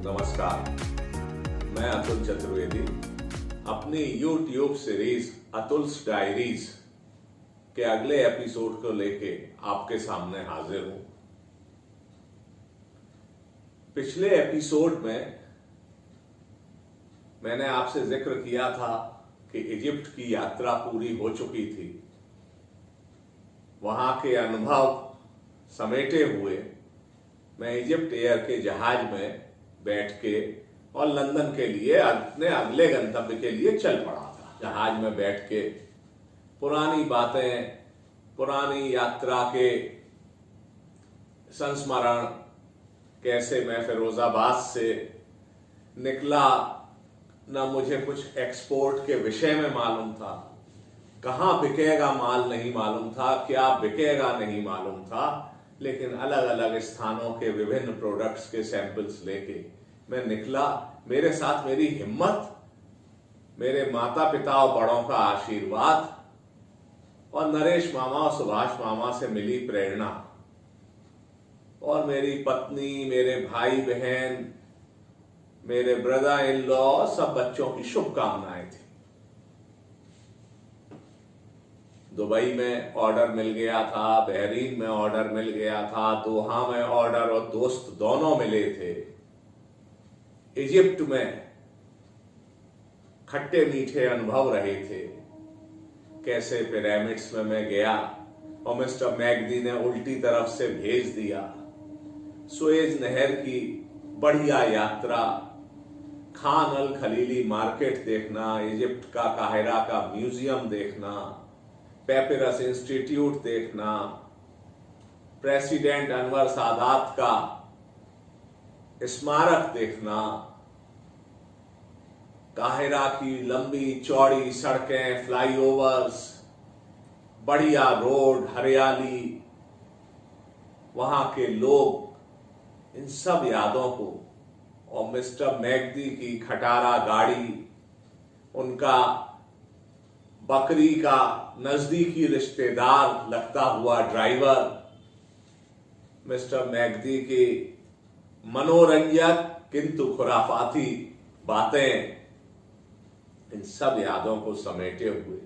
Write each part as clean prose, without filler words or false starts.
नमस्कार, मैं अतुल चतुर्वेदी अपनी YouTube सीरीज अतुल्स डायरीज के अगले एपिसोड को लेके आपके सामने हाजिर हूं। पिछले एपिसोड में मैंने आपसे जिक्र किया था कि इजिप्ट की यात्रा पूरी हो चुकी थी। वहां के अनुभव समेटे हुए मैं इजिप्ट एयर के जहाज में बैठ के और लंदन के लिए अपने अगले गंतव्य के लिए चल पड़ा था। जहाज में बैठ के पुरानी बातें, पुरानी यात्रा के संस्मरण, कैसे मैं फिरोजाबाद से निकला, न मुझे कुछ एक्सपोर्ट के विषय में मालूम था, कहाँ बिकेगा माल नहीं मालूम था, क्या बिकेगा नहीं मालूम था, लेकिन अलग अलग स्थानों के विभिन्न प्रोडक्ट्स के सैंपल्स लेके मैं निकला। मेरे साथ मेरी हिम्मत, मेरे माता पिता और बड़ों का आशीर्वाद और नरेश मामा और सुभाष मामा से मिली प्रेरणा और मेरी पत्नी, मेरे भाई बहन, मेरे ब्रदर इन लॉ, सब बच्चों की शुभकामनाएं थी। दुबई में ऑर्डर मिल गया था, बहरीन में ऑर्डर मिल गया था, दोहा में ऑर्डर और दोस्त दोनों मिले थे। इजिप्ट में खट्टे मीठे अनुभव रहे थे। कैसे पिरामिड्स में मैं गया और मिस्टर मैगदी ने उल्टी तरफ से भेज दिया। सुएज नहर की बढ़िया यात्रा, खान अल खलीली मार्केट देखना, इजिप्ट का काहिरा का म्यूजियम देखना, पेपिरस इंस्टीट्यूट देखना, प्रेसिडेंट अनवर सादात का स्मारक देखना, काहिरा की लंबी चौड़ी सड़कें, फ्लाईओवर्स, बढ़िया रोड, हरियाली, वहां के लोग, इन सब यादों को और मिस्टर मैगदी की खटारा गाड़ी, उनका बकरी का नजदीकी रिश्तेदार लगता हुआ ड्राइवर, मिस्टर मैगदी की मनोरंजक किंतु खुराफाती बातें, इन सब यादों को समेटे हुए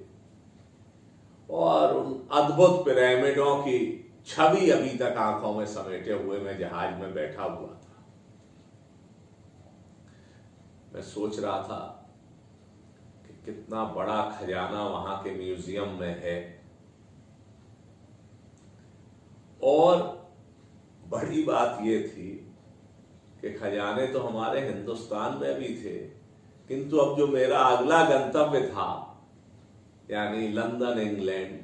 और उन अद्भुत पिरामिडों की छवि अभी तक आंखों में समेटे हुए मैं जहाज में बैठा हुआ था। मैं सोच रहा था कि कितना बड़ा खजाना वहां के म्यूजियम में है और बड़ी बात यह थी कि खजाने तो हमारे हिंदुस्तान में भी थे, किंतु अब जो मेरा अगला गंतव्य था यानी लंदन इंग्लैंड,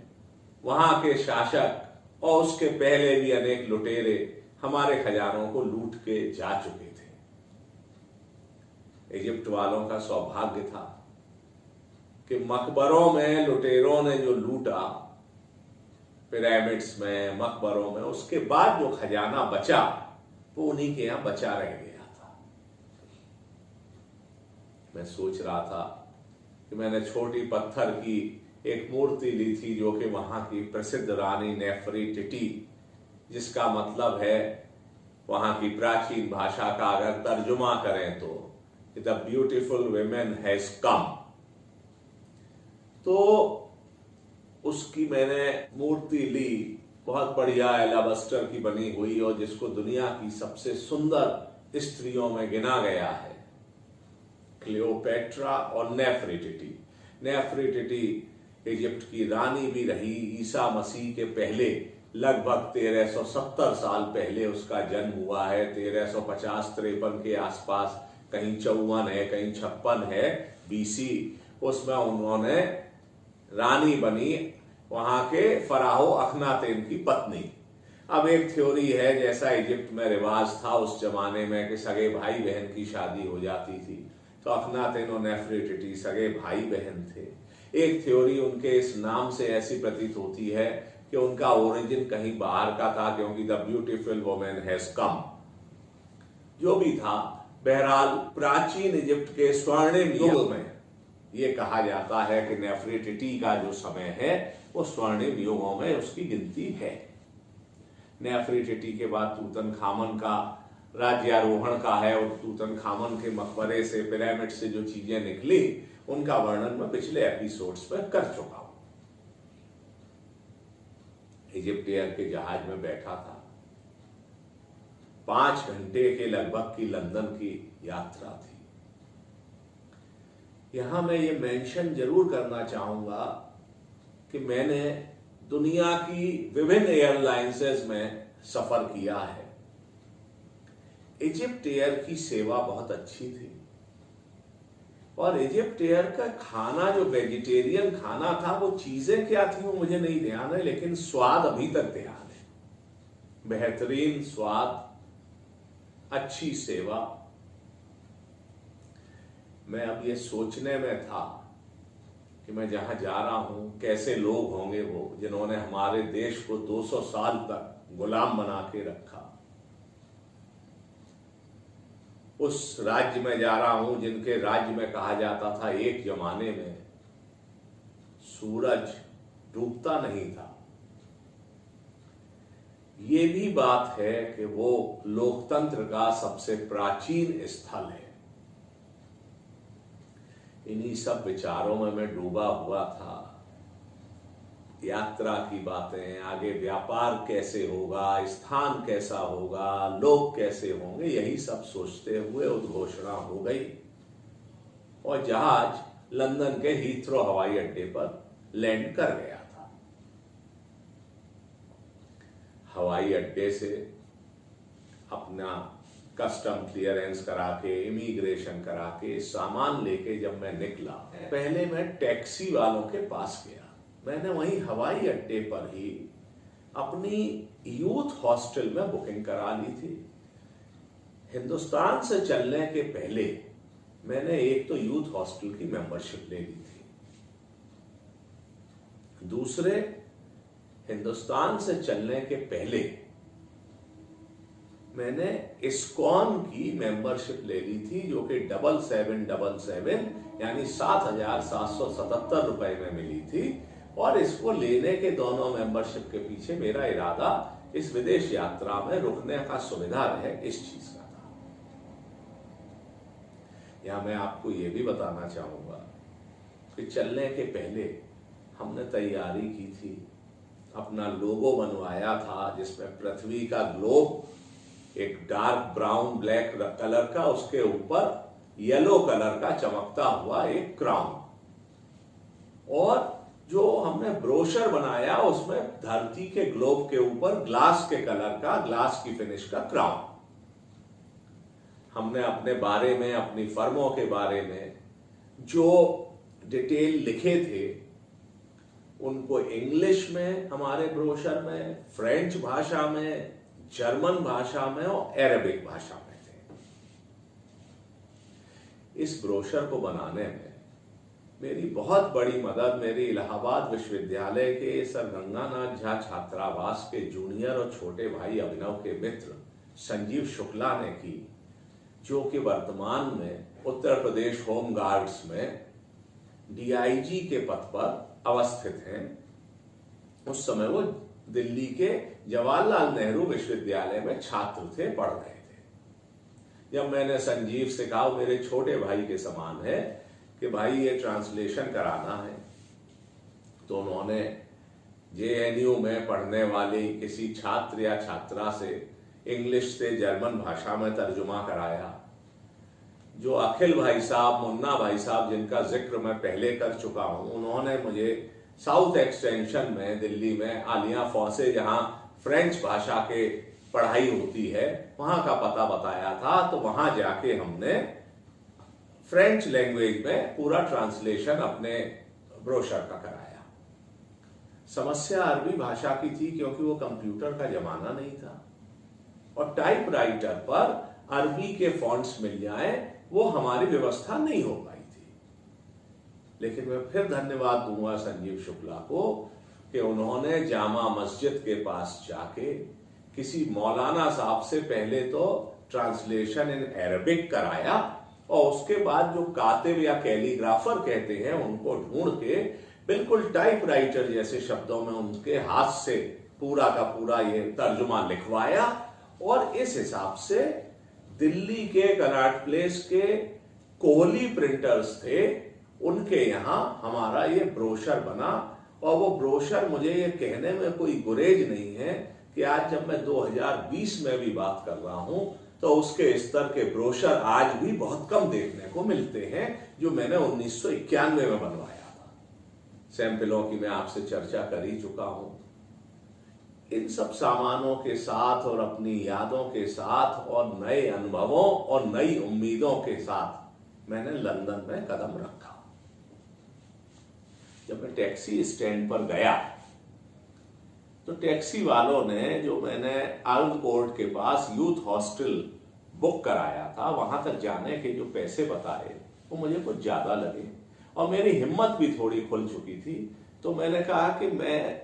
वहां के शासक और उसके पहले भी अनेक लुटेरे हमारे खजानों को लूट के जा चुके थे। इजिप्ट वालों का सौभाग्य था कि मकबरों में लुटेरों ने जो लूटा, पिरामिड्स में, मकबरों में, उसके बाद जो खजाना बचा वो उन्हीं के यहां बचा रह गया था। मैं सोच रहा था कि मैंने छोटी पत्थर की एक मूर्ति ली थी जो कि वहां की प्रसिद्ध रानी नेफरीटिटी, जिसका मतलब है वहां की प्राचीन भाषा का अगर तर्जुमा करें तो the beautiful women has come, तो उसकी मैंने मूर्ति ली, बहुत बढ़िया एलाबस्टर की बनी हुई और जिसको दुनिया की सबसे सुंदर स्त्रियों में गिना गया है, क्लियोपेट्रा और नेफरीटिटी। नेफरीटिटी इजिप्ट की रानी भी रही। ईसा मसीह के पहले लगभग 1370 साल पहले उसका जन्म हुआ है। 1350-53 के आसपास, कहीं 54 है, कहीं 56 है बीसी, उसमें उन्होंने रानी बनी, वहां के फराहो अखनातेन की पत्नी। अब एक थ्योरी है, जैसा इजिप्ट में रिवाज था उस जमाने में कि सगे भाई बहन की शादी हो जाती थी, तो अखनातेन और नेफरीटिटी सगे भाई बहन थे। एक थ्योरी उनके इस नाम से ऐसी प्रतीत होती है कि उनका ओरिजिन कहीं बाहर का था, क्योंकि the beautiful women has come. जो भी था, बहरहाल प्राचीन इजिप्ट के स्वर्णिम युग में ये कहा जाता है कि नेफरीटिटी का जो समय है वो स्वर्णिम युगों में उसकी गिनती है। नेफरीटिटी के बाद तूतनखामन का राज्यारोहण का है और तूतनखामन के मकबरे से, पिरामिड से जो चीजें निकली उनका वर्णन मैं पिछले एपिसोड्स पर कर चुका हूं। इजिप्ट एयर के जहाज में बैठा था, 5 घंटे के लगभग की लंदन की यात्रा थी। यहां मैं ये मेंशन जरूर करना चाहूंगा कि मैंने दुनिया की विभिन्न एयरलाइंसेस में सफर किया है। इजिप्ट एयर की सेवा बहुत अच्छी थी और इजिप्ट एयर का खाना, जो वेजिटेरियन खाना था, वो चीजें क्या थी वो मुझे नहीं ध्यान है, लेकिन स्वाद अभी तक ध्यान है। बेहतरीन स्वाद, अच्छी सेवा। मैं अब ये सोचने में था कि मैं जहां जा रहा हूं कैसे लोग होंगे वो, जिन्होंने हमारे देश को 200 साल तक गुलाम बना के रखा। उस राज्य में जा रहा हूं जिनके राज्य में कहा जाता था एक जमाने में सूरज डूबता नहीं था। ये भी बात है कि वो लोकतंत्र का सबसे प्राचीन स्थल है। इन्हीं सब विचारों में मैं डूबा हुआ था। यात्रा की बातें, आगे व्यापार कैसे होगा, स्थान कैसा होगा, लोग कैसे होंगे, यही सब सोचते हुए उद्घोषणा हो गई और जहाज लंदन के हीथ्रो हवाई अड्डे पर लैंड कर गया था। हवाई अड्डे से अपना कस्टम क्लियरेंस करा के, इमिग्रेशन करा के, सामान लेके जब मैं निकला, पहले मैं टैक्सी वालों के पास गया। मैंने वहीं हवाई अड्डे पर ही अपनी यूथ हॉस्टल में बुकिंग करा ली थी। हिंदुस्तान से चलने के पहले मैंने एक तो यूथ हॉस्टल की मेंबरशिप ले ली थी, दूसरे हिंदुस्तान से चलने के पहले मैंने इस्कॉन की मेंबरशिप ले ली थी, जो कि 7777 यानी 7,777 रुपए में मिली थी। और इसको लेने के, दोनों मेंबरशिप के पीछे मेरा इरादा इस विदेश यात्रा में रुकने का सुविधा रहे, इस चीज का था। यहां मैं आपको यह भी बताना चाहूंगा कि चलने के पहले हमने तैयारी की थी, अपना लोगो बनवाया था जिसमें पृथ्वी का ग्लोब, एक डार्क ब्राउन ब्लैक कलर का, उसके ऊपर येलो कलर का चमकता हुआ एक क्राउन, और जो हमने ब्रोशर बनाया उसमें धरती के ग्लोब के ऊपर ग्लास के कलर का, ग्लास की फिनिश का क्राउन। हमने अपने बारे में, अपनी फर्मों के बारे में जो डिटेल लिखे थे उनको इंग्लिश में हमारे ब्रोशर में, फ्रेंच भाषा में, जर्मन भाषा में और अरेबिक भाषा में थे। इस ब्रोशर को बनाने में मेरी बहुत बड़ी मदद मेरी इलाहाबाद विश्वविद्यालय के सर गंगानाथ झा छात्रावास के जूनियर और छोटे भाई अभिनव के मित्र संजीव शुक्ला ने की, जो कि वर्तमान में उत्तर प्रदेश होम गार्ड्स में डीआईजी के पद पर अवस्थित हैं। उस समय वो दिल्ली के जवाहरलाल नेहरू विश्वविद्यालय में छात्र थे, पढ़ रहे थे। जब मैंने संजीव से कहा, मेरे छोटे भाई के समान है, कि भाई ये ट्रांसलेशन कराना है, तो उन्होंने जेएनयू में पढ़ने वाली किसी छात्र या छात्रा से इंग्लिश से जर्मन भाषा में तर्जुमा कराया। जो अखिल भाई साहब, मुन्ना भाई साहब, जिनका जिक्र मैं पहले कर चुका हूं, उन्होंने मुझे साउथ एक्सटेंशन में दिल्ली में आलिया फौसे, जहां फ्रेंच भाषा के पढ़ाई होती है, वहां का पता बताया था। तो वहां जाके हमने फ्रेंच लैंग्वेज में पूरा ट्रांसलेशन अपने ब्रोशर का कराया। समस्या अरबी भाषा की थी, क्योंकि वो कंप्यूटर का जमाना नहीं था और टाइपराइटर पर अरबी के फॉन्ट्स मिल जाए वो हमारी व्यवस्था नहीं हो पाई थी। लेकिन मैं फिर धन्यवाद दूंगा संजीव शुक्ला को कि उन्होंने जामा मस्जिद के पास जाके किसी मौलाना साहब से पहले तो ट्रांसलेशन इन अरबिक कराया, और उसके बाद जो कातिब या कैलीग्राफर कहते हैं उनको ढूंढ के बिल्कुल टाइपराइटर जैसे शब्दों में उनके हाथ से पूरा का पूरा ये तर्जुमा लिखवाया। और इस हिसाब से दिल्ली के कनॉट प्लेस के कोहली प्रिंटर्स थे, उनके यहाँ हमारा ये ब्रोशर बना। और वो ब्रोशर, मुझे ये कहने में कोई गुरेज नहीं है कि आज जब मैं 2020 में भी बात कर रहा हूं तो उसके स्तर के ब्रोशर आज भी बहुत कम देखने को मिलते हैं जो मैंने 1991 में बनवाया था। सैंपलों की मैं आपसे चर्चा कर ही चुका हूं। इन सब सामानों के साथ और अपनी यादों के साथ और नए अनुभवों और नई उम्मीदों के साथ मैंने लंदन में कदम रखा। जब मैं टैक्सी स्टैंड पर गया तो टैक्सी वालों ने, जो मैंने आर्ल्ड कोर्ट के पास यूथ हॉस्टल बुक कराया था, वहां तक जाने के जो पैसे बताए वो मुझे कुछ ज्यादा लगे और मेरी हिम्मत भी थोड़ी खुल चुकी थी। तो मैंने कहा कि मैं,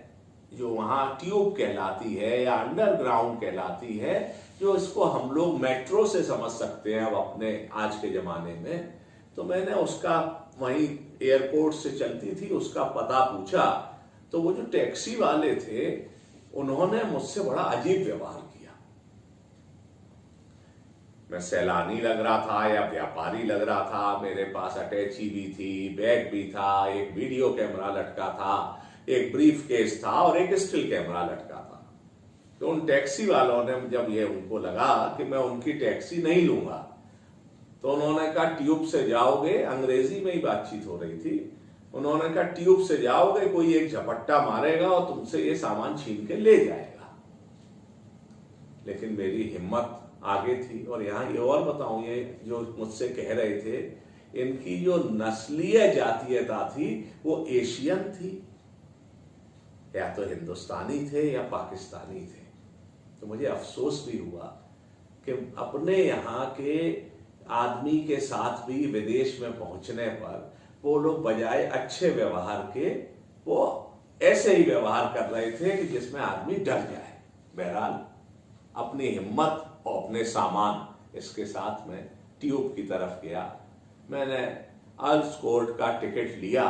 जो वहां ट्यूब कहलाती है या अंडरग्राउंड कहलाती है, जो इसको हम लोग मेट्रो से समझ सकते हैं अब अपने आज के जमाने में, तो मैंने उसका, वहीं एयरपोर्ट से चलती थी, उसका पता पूछा। तो वो जो टैक्सी वाले थे उन्होंने मुझसे बड़ा अजीब व्यवहार किया। मैं सैलानी लग रहा था या व्यापारी लग रहा था, मेरे पास अटैची भी थी, बैग भी था, एक वीडियो कैमरा लटका था, एक ब्रीफ केस था और एक स्टिल कैमरा लटका था। तो उन टैक्सी वालों ने, जब ये उनको लगा कि मैं उनकी टैक्सी नहीं लूंगा, तो उन्होंने कहा ट्यूब से जाओगे, अंग्रेजी में ही बातचीत हो रही थी, उन्होंने कहा ट्यूब से जाओगे, कोई एक झपट्टा मारेगा और तुमसे ये सामान छीन के ले जाएगा। लेकिन मेरी हिम्मत आगे थी। और यहां ये और बताऊं, ये जो मुझसे कह रहे थे, इनकी जो नस्लीय जातीयता थी वो एशियन थी, या तो हिंदुस्तानी थे या पाकिस्तानी थे। तो मुझे अफसोस भी हुआ कि अपने यहाँ के आदमी के साथ भी विदेश में पहुंचने पर वो लोग बजाय अच्छे व्यवहार के वो ऐसे ही व्यवहार कर रहे थे कि जिसमें आदमी डर जाए। बहरहाल अपनी हिम्मत और अपने सामान, इसके साथ में ट्यूब की तरफ गया। मैंने आर्ल्ड कोर्ट का टिकट लिया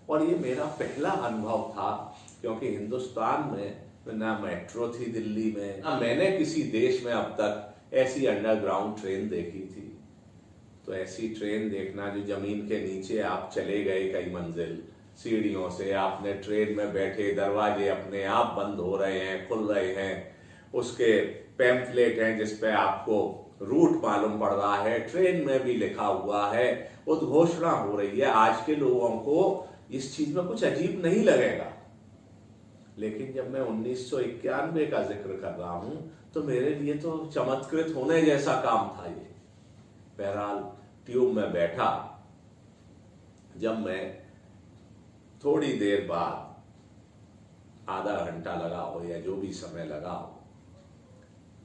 और ये मेरा पहला अनुभव था, क्योंकि हिंदुस्तान में ना मेट्रो थी दिल्ली में, ना मैंने किसी देश में अब तक ऐसी अंडरग्राउंड ट्रेन देखी थी। तो ऐसी ट्रेन देखना जो जमीन के नीचे आप चले गए कई मंजिल सीढ़ियों से, आपने ट्रेन में बैठे, दरवाजे अपने आप बंद हो रहे हैं, खुल रहे हैं, उसके पैम्फलेट हैं जिसपे आपको रूट मालूम पड़ रहा है, ट्रेन में भी लिखा हुआ है, उद्घोषणा हो रही है। आज के लोगों को इस चीज में कुछ अजीब नहीं लगेगा, लेकिन जब मैं 1991 का जिक्र कर रहा हूं तो मेरे लिए तो चमत्कृत होने जैसा काम था ये। बहरहाल ट्यूब में बैठा। जब मैं थोड़ी देर बाद, आधा घंटा लगा हो या जो भी समय लगा हो,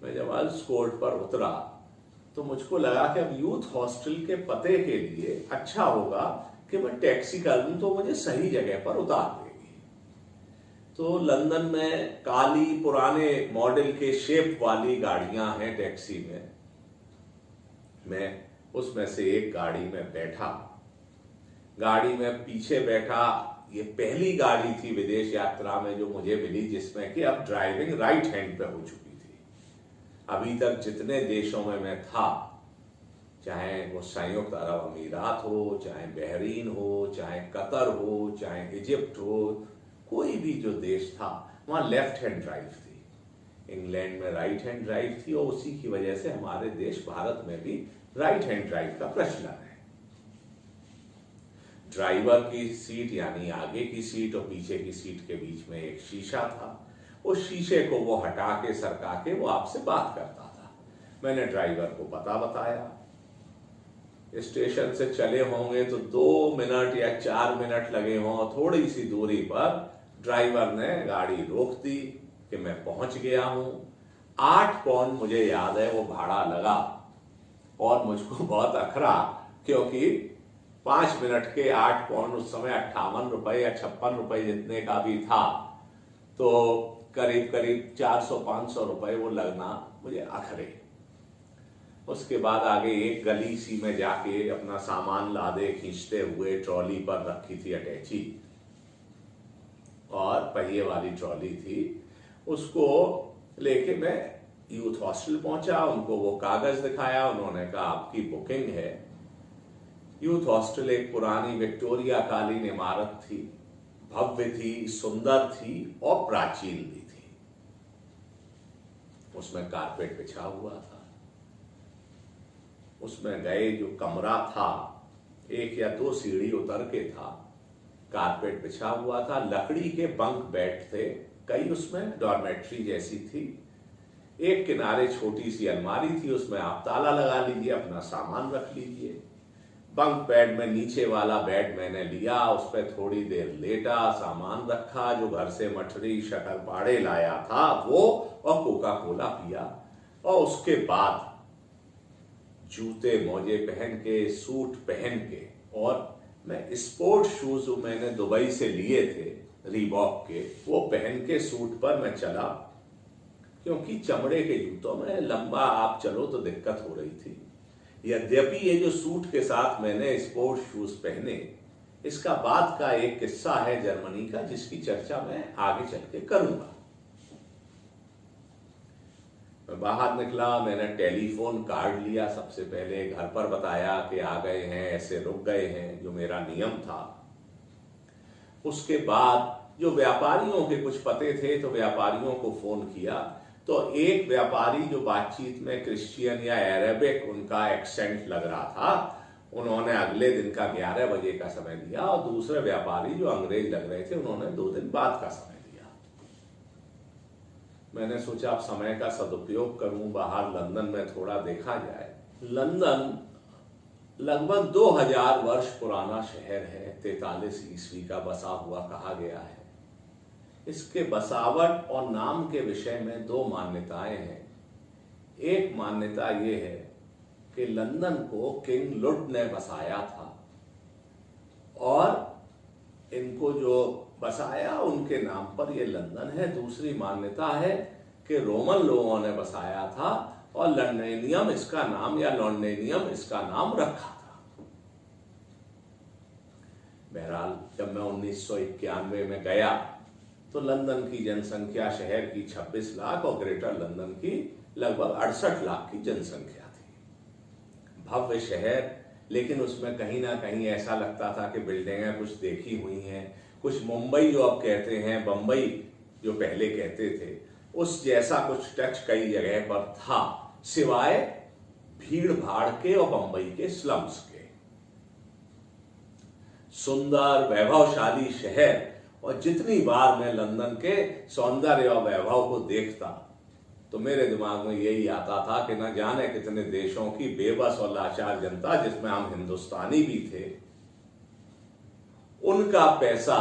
मैं जब आर्ल्ड कोर्ट पर उतरा तो मुझको लगा कि अब यूथ हॉस्टल के पते के लिए अच्छा होगा कि मैं टैक्सी कर दूं तो मुझे सही जगह पर उतार देगी। तो लंदन में काली पुराने मॉडल के शेप वाली गाड़ियां हैं टैक्सी में। मैं उसमें से एक गाड़ी में बैठा। गाड़ी में पीछे बैठा। ये पहली गाड़ी थी विदेश यात्रा में जो मुझे मिली जिसमें कि अब ड्राइविंग राइट हैंड पे हो चुकी थी। अभी तक जितने देशों में मैं था, चाहे वो संयुक्त अरब अमीरात हो, चाहे बहरीन हो, चाहे कतर हो, चाहे इजिप्ट हो, कोई भी जो देश था वहां लेफ्ट हैंड ड्राइव थी। इंग्लैंड में राइट हैंड ड्राइव थी और उसी की वजह से हमारे देश भारत में भी राइट हैंड ड्राइव का प्रचलन है। ड्राइवर की सीट यानी आगे की सीट और पीछे की सीट के बीच में एक शीशा था। उस शीशे को वो हटा के सरका के वो आपसे बात करता था। मैंने ड्राइवर को पता बताया। स्टेशन से चले होंगे तो 2 मिनट या 4 मिनट लगे हों, थोड़ी सी दूरी पर ड्राइवर ने गाड़ी रोक दी कि मैं पहुंच गया हूं। 8 पाउंड मुझे याद है वो भाड़ा लगा और मुझको बहुत अखरा, क्योंकि 5 मिनट के 8 पाउंड उस समय 58 रुपए या 56 रुपए जितने का भी था, तो करीब करीब 400-500 रुपए वो लगना मुझे अखरे। उसके बाद आगे एक गली सी में जाके अपना सामान लादे खींचते हुए ट्रॉली पर रखी थी अटैची और पहिए वाली ट्रॉली थी, उसको लेके मैं यूथ हॉस्टल पहुंचा, उनको वो कागज दिखाया, उन्होंने कहा आपकी बुकिंग है। यूथ हॉस्टल एक पुरानी विक्टोरिया कालीन इमारत थी, भव्य थी, सुंदर थी और प्राचीन भी थी। उसमें कारपेट बिछा हुआ था। उसमें गए, जो कमरा था 1 या 2 सीढ़ी उतर के था, कारपेट बिछा हुआ था, लकड़ी के बंक बेड थे कई, उसमें डॉर्मेट्री जैसी थी। एक किनारे छोटी सी अलमारी थी, उसमें आप ताला लगा लीजिए, अपना सामान रख लीजिए। बंक बेड में नीचे वाला बेड मैंने लिया, उस पर थोड़ी देर लेटा, सामान रखा, जो घर से मठरी शक्करपारे लाया था वो, और कोका कोला पिया। और उसके बाद जूते मोजे पहन के, सूट पहन के, और मैं स्पोर्ट शूज मैंने दुबई से लिए थे रीबॉक के, वो पहन के सूट पर मैं चला, क्योंकि चमड़े के जूतों में लंबा आप चलो तो दिक्कत हो रही थी। यद्यपि ये जो सूट के साथ मैंने स्पोर्ट शूज पहने, इसका बाद का एक किस्सा है जर्मनी का, जिसकी चर्चा मैं आगे चल के करूंगा। मैं बाहर निकला, मैंने टेलीफोन कार्ड लिया, सबसे पहले घर पर बताया कि आ गए हैं, ऐसे रुक गए हैं, जो मेरा नियम था। उसके बाद जो व्यापारियों के कुछ पते थे, तो व्यापारियों को फोन किया, तो एक व्यापारी जो बातचीत में क्रिश्चियन या अरेबिक उनका एक्सेंट लग रहा था, उन्होंने अगले दिन का 11 बजे का समय दिया, और दूसरे व्यापारी जो अंग्रेज लग रहे थे, उन्होंने 2 दिन बाद का समय दिया। मैंने सोचा अब समय का सदुपयोग करूं, बाहर लंदन में थोड़ा देखा जाए। लंदन लगभग 2000 वर्ष पुराना शहर है, 43 ईस्वी का बसा हुआ कहा गया है। इसके बसावट और नाम के विषय में 2 मान्यताएं हैं। एक मान्यता ये है कि लंदन को किंग लुड ने बसाया था, और इनको जो बसाया उनके नाम पर ये लंदन है। दूसरी मान्यता है कि रोमन लोगों ने बसाया था, और लंडेनियम इसका नाम, या लॉन्डेनियम इसका नाम रखा था। बहरहाल जब मैं 1991 में गया, तो लंदन की जनसंख्या शहर की 26 लाख और ग्रेटर लंदन की लगभग 68 लाख की जनसंख्या थी। भव्य शहर, लेकिन उसमें कहीं ना कहीं ऐसा लगता था कि बिल्डिंगें कुछ देखी हुई हैं, कुछ मुंबई जो अब कहते हैं, बंबई जो पहले कहते थे, उस जैसा कुछ टच कई जगह पर था, सिवाय भीड़ भाड़ के और बंबई के स्लम्स के। सुंदर वैभवशाली शहर, और जितनी बार मैं लंदन के सौंदर्य और वैभव को देखता, तो मेरे दिमाग में यही आता था कि न जाने कितने देशों की बेबस और लाचार जनता, जिसमें हम हिंदुस्तानी भी थे, उनका पैसा,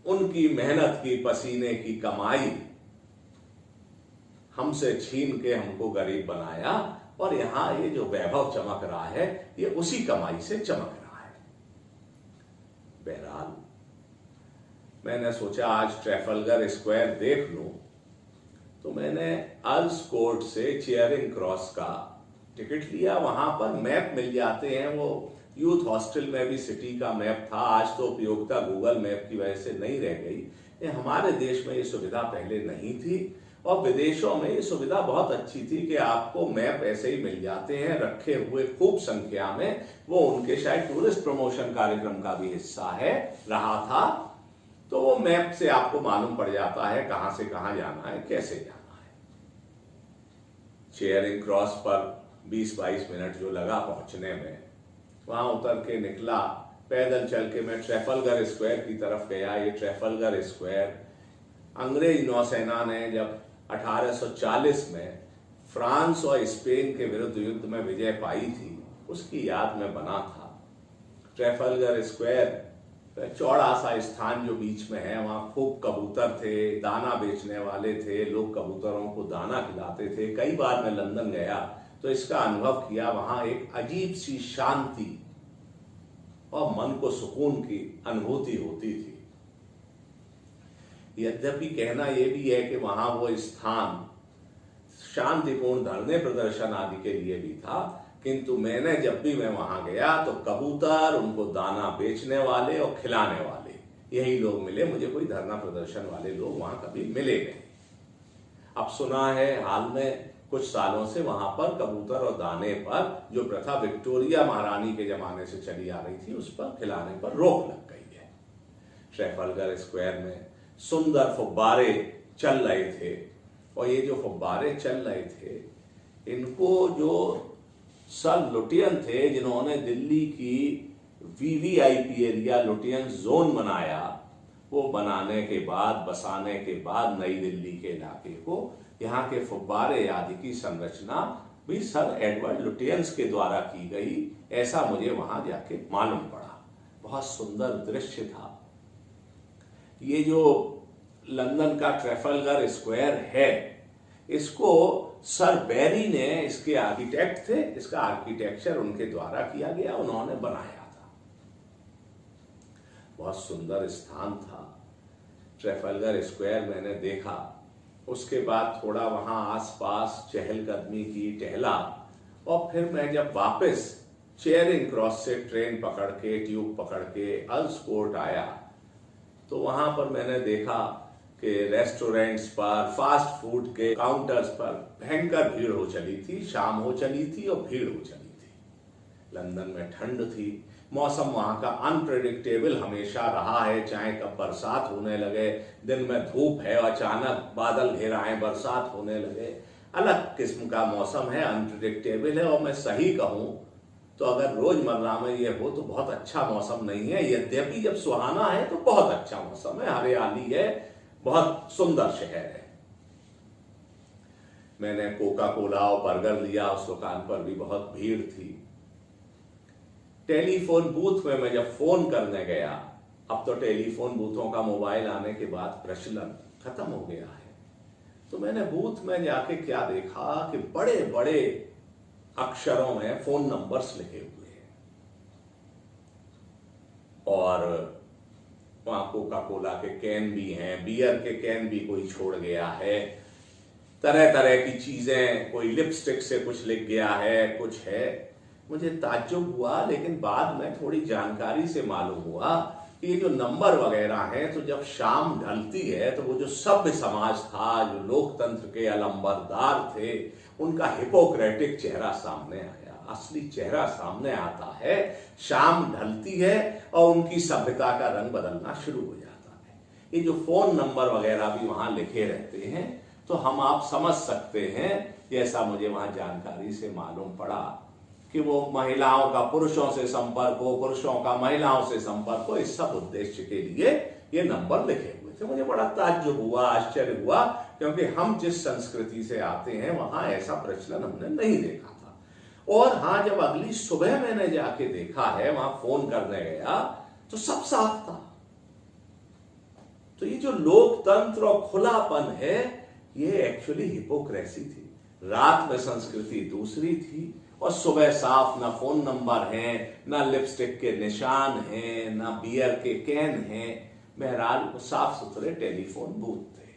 उनकी मेहनत की, पसीने की कमाई हमसे छीन के हमको गरीब बनाया, और यहां ये जो वैभव चमक रहा है, ये उसी कमाई से चमक रहा है। बहरहाल मैंने सोचा आज ट्रैफलगर स्क्वायर देख लूं, तो मैंने अर्ल्स कोर्ट से चेयरिंग क्रॉस का टिकट लिया। वहां पर मैप मिल जाते हैं, वो यूथ हॉस्टल में भी सिटी का मैप था। आज तो उपयोगिता गूगल मैप की वजह से नहीं रह गई। हमारे देश में ये सुविधा पहले नहीं थी, और विदेशों में ये सुविधा बहुत अच्छी थी कि आपको मैप ऐसे ही मिल जाते हैं रखे हुए खूब संख्या में। वो उनके शायद टूरिस्ट प्रमोशन कार्यक्रम का भी हिस्सा है, रहा था। तो वो मैप से आपको मालूम पड़ जाता है कहां से कहां जाना है, कैसे जाना है। चेयरिंग क्रॉस पर 20-22 मिनट जो लगा पहुंचने में, वहां उतर के निकला, पैदल चल के मैं ट्रैफलगर स्क्वायर की तरफ गया। ये ट्रैफलगर स्क्वायर अंग्रेज नौसेना ने जब 1840 में फ्रांस और स्पेन के विरुद्ध युद्ध में विजय पाई थी, उसकी याद में बना था। ट्रैफलगर स्क्वायर चौड़ा सा स्थान जो बीच में है, वहां खूब कबूतर थे, दाना बेचने वाले थे, लोग कबूतरों को दाना खिलाते थे। कई बार मैं लंदन गया तो इसका अनुभव किया। वहां एक अजीब सी शांति और मन को सुकून की अनुभूति होती थी। यद्यपि कहना यह भी है कि वहां वो स्थान शांतिपूर्ण धरने प्रदर्शन आदि के लिए भी था, किंतु मैंने जब भी मैं वहां गया तो कबूतर, उनको दाना बेचने वाले और खिलाने वाले, यही लोग मिले मुझे। कोई धरना प्रदर्शन वाले लोग वहां कभी मिले नहीं। अब सुना है हाल में कुछ सालों से वहां पर कबूतर और दाने पर जो प्रथा विक्टोरिया महारानी के जमाने से चली आ रही थी उस पर खिलाने पर रोक लग गई है। ट्रैफलगर स्क्वायर में सुंदर फुब्बारे चल रहे थे और ये जो फुब्बारे चल रहे थे इनको जो सर लुटियन थे जिन्होंने दिल्ली की वीवीआईपी एरिया लुटियन जोन बनाया, वो बनाने के बाद बसाने के बाद नई दिल्ली के इलाके को यहाँ के फुब्बारे आदि की संरचना भी सर एडवर्ड लुटियंस के द्वारा की गई, ऐसा मुझे वहां जाके मालूम पड़ा। बहुत सुंदर दृश्य था। ये जो लंदन का ट्रैफलगर स्क्वायर है इसको सर बेरी ने, इसके आर्किटेक्ट थे, इसका आर्किटेक्चर उनके द्वारा किया गया, उन्होंने बनाया था। बहुत सुंदर स्थान था ट्रैफलगर स्क्वायर। मैंने देखा, उसके बाद थोड़ा वहां आसपास चहलकदमी की, टहला और फिर मैं जब वापस चेयरिंग क्रॉस से ट्रेन पकड़ के, ट्यूब पकड़ के अर्ल्स कोर्ट आया तो वहां पर मैंने देखा कि रेस्टोरेंट्स पर, फास्ट फूड के काउंटर्स पर भयंकर भीड़ हो चली थी। शाम हो चली थी और भीड़ हो चली थी। लंदन में ठंड थी, मौसम वहां का अनप्रेडिक्टेबल हमेशा रहा है, चाहे कब बरसात होने लगे, दिन में धूप है और अचानक बादल घेर आए, बरसात होने लगे। अलग किस्म का मौसम है, अनप्रेडिक्टेबल है। और मैं सही कहूं तो अगर रोजमर्रा में ये हो तो बहुत अच्छा मौसम नहीं है, यद्यपि जब सुहाना है तो बहुत अच्छा मौसम है, हरियाली है, बहुत सुंदर शहर है। मैंने कोका कोला और बर्गर लिया, उस दुकान पर भी बहुत भीड़ थी। टेलीफोन बूथ में मैं जब फोन करने गया, अब तो टेलीफोन बूथों का मोबाइल आने के बाद प्रचलन खत्म हो गया है, तो मैंने बूथ में जाके क्या देखा कि बड़े बड़े अक्षरों में फोन नंबर्स लिखे हुए हैं और वहां कोका कोला के कैन भी हैं, बियर के कैन भी कोई छोड़ गया है, तरह तरह की चीजें, कोई लिपस्टिक से कुछ लिख गया है, कुछ है। मुझे ताज्जुब हुआ, लेकिन बाद में थोड़ी जानकारी से मालूम हुआ कि ये जो नंबर वगैरह हैं, तो जब शाम ढलती है तो वो जो सभ्य समाज था, जो लोकतंत्र के अलंबरदार थे, उनका हिपोक्रेटिक चेहरा सामने आया। असली चेहरा सामने आता है, शाम ढलती है और उनकी सभ्यता का रंग बदलना शुरू हो जाता है। ये जो फोन नंबर वगैरह भी वहां लिखे रहते हैं, तो हम आप समझ सकते हैं, जैसा मुझे वहां जानकारी से मालूम पड़ा कि वो महिलाओं का पुरुषों से संपर्क हो, पुरुषों का महिलाओं से संपर्क हो, इस सब उद्देश्य के लिए ये नंबर लिखे हुए थे। मुझे बड़ा ताज्जुब हुआ, आश्चर्य हुआ, क्योंकि हम जिस संस्कृति से आते हैं वहां ऐसा प्रचलन हमने नहीं देखा था। और हाँ, जब अगली सुबह मैंने जाके देखा है, वहां फोन करने गया तो सब साफ था। तो ये जो लोकतंत्र और खुलापन है, ये एक्चुअली हिपोक्रेसी थी। रात में संस्कृति दूसरी थी और सुबह साफ, ना फोन नंबर हैं, ना लिपस्टिक के निशान हैं, ना बियर के कैन हैं। बहरहाल साफ सुथरे टेलीफोन बूथ थे।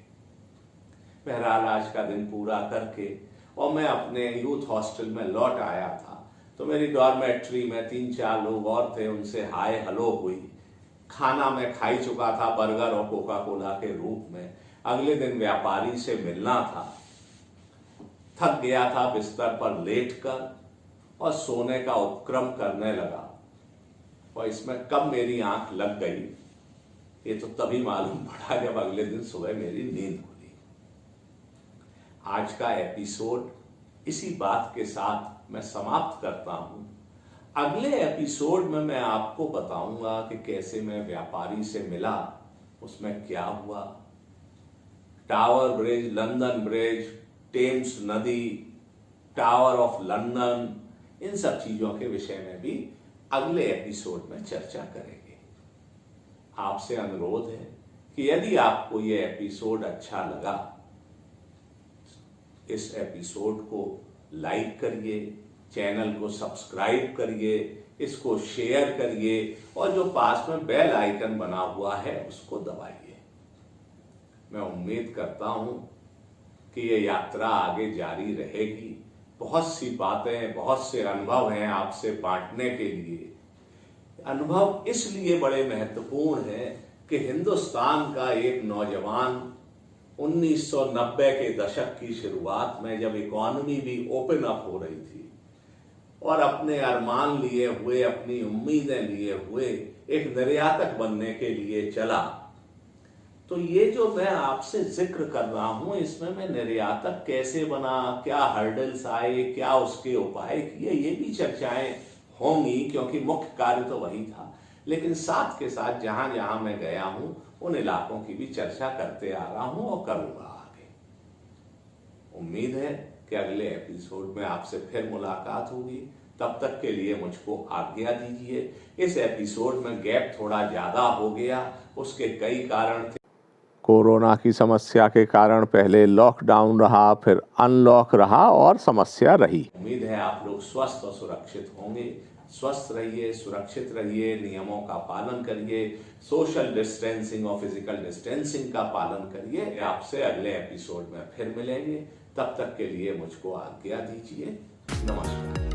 बहरहाल आज का दिन पूरा करके और मैं अपने यूथ हॉस्टल में लौट आया था, तो मेरी डॉर्मेट्री में 3-4 लोग और थे, उनसे हाय हेलो हुई। खाना मैं खा ही चुका था, बर्गर और कोका कोला के रूप में। अगले दिन व्यापारी से मिलना था। थक गया था, बिस्तर पर लेटकर और सोने का उपक्रम करने लगा, और इसमें कब मेरी आंख लग गई ये तो तभी मालूम पड़ा जब अगले दिन सुबह मेरी नींद खुली। आज का एपिसोड इसी बात के साथ मैं समाप्त करता हूं। अगले एपिसोड में मैं आपको बताऊंगा कि कैसे मैं व्यापारी से मिला, उसमें क्या हुआ, tower bridge, London bridge, Thames नदी, टावर ऑफ लंदन, इन सब चीजों के विषय में भी अगले एपिसोड में चर्चा करेंगे। आपसे अनुरोध है कि यदि आपको यह एपिसोड अच्छा लगा, इस एपिसोड को लाइक करिए, चैनल को सब्सक्राइब करिए, इसको शेयर करिए और जो पास में बेल आइकन बना हुआ है उसको दबाइए। मैं उम्मीद करता हूं कि ये यात्रा आगे जारी रहेगी। बहुत सी बातें, बहुत से अनुभव हैं आपसे बांटने के लिए। अनुभव इसलिए बड़े महत्वपूर्ण हैं कि हिंदुस्तान का एक नौजवान 1990 के दशक की शुरुआत में जब इकॉनमी भी ओपन अप हो रही थी और अपने अरमान लिए हुए, अपनी उम्मीदें लिए हुए एक निर्यातक बनने के लिए चला, तो ये जो मैं आपसे जिक्र कर रहा हूं, इसमें मैं निर्यातक कैसे बना, क्या हर्डल्स आए, क्या उसके उपाय किए, ये भी चर्चाएं होंगी क्योंकि मुख्य कार्य तो वही था। लेकिन साथ के साथ जहां जहां मैं गया हूं उन इलाकों की भी चर्चा करते आ रहा हूं और करूंगा आगे। उम्मीद है कि अगले एपिसोड में आपसे फिर मुलाकात होगी। तब तक के लिए मुझको आज्ञा दीजिए। इस एपिसोड में गैप थोड़ा ज्यादा हो गया, उसके कई कारण थे। कोरोना की समस्या के कारण पहले लॉकडाउन रहा, फिर अनलॉक रहा और समस्या रही। उम्मीद है आप लोग स्वस्थ और सुरक्षित होंगे। स्वस्थ रहिए, सुरक्षित रहिए, नियमों का पालन करिए, सोशल डिस्टेंसिंग और फिजिकल डिस्टेंसिंग का पालन करिए। आपसे अगले एपिसोड में फिर मिलेंगे। तब तक के लिए मुझको आज्ञा दीजिए। नमस्कार।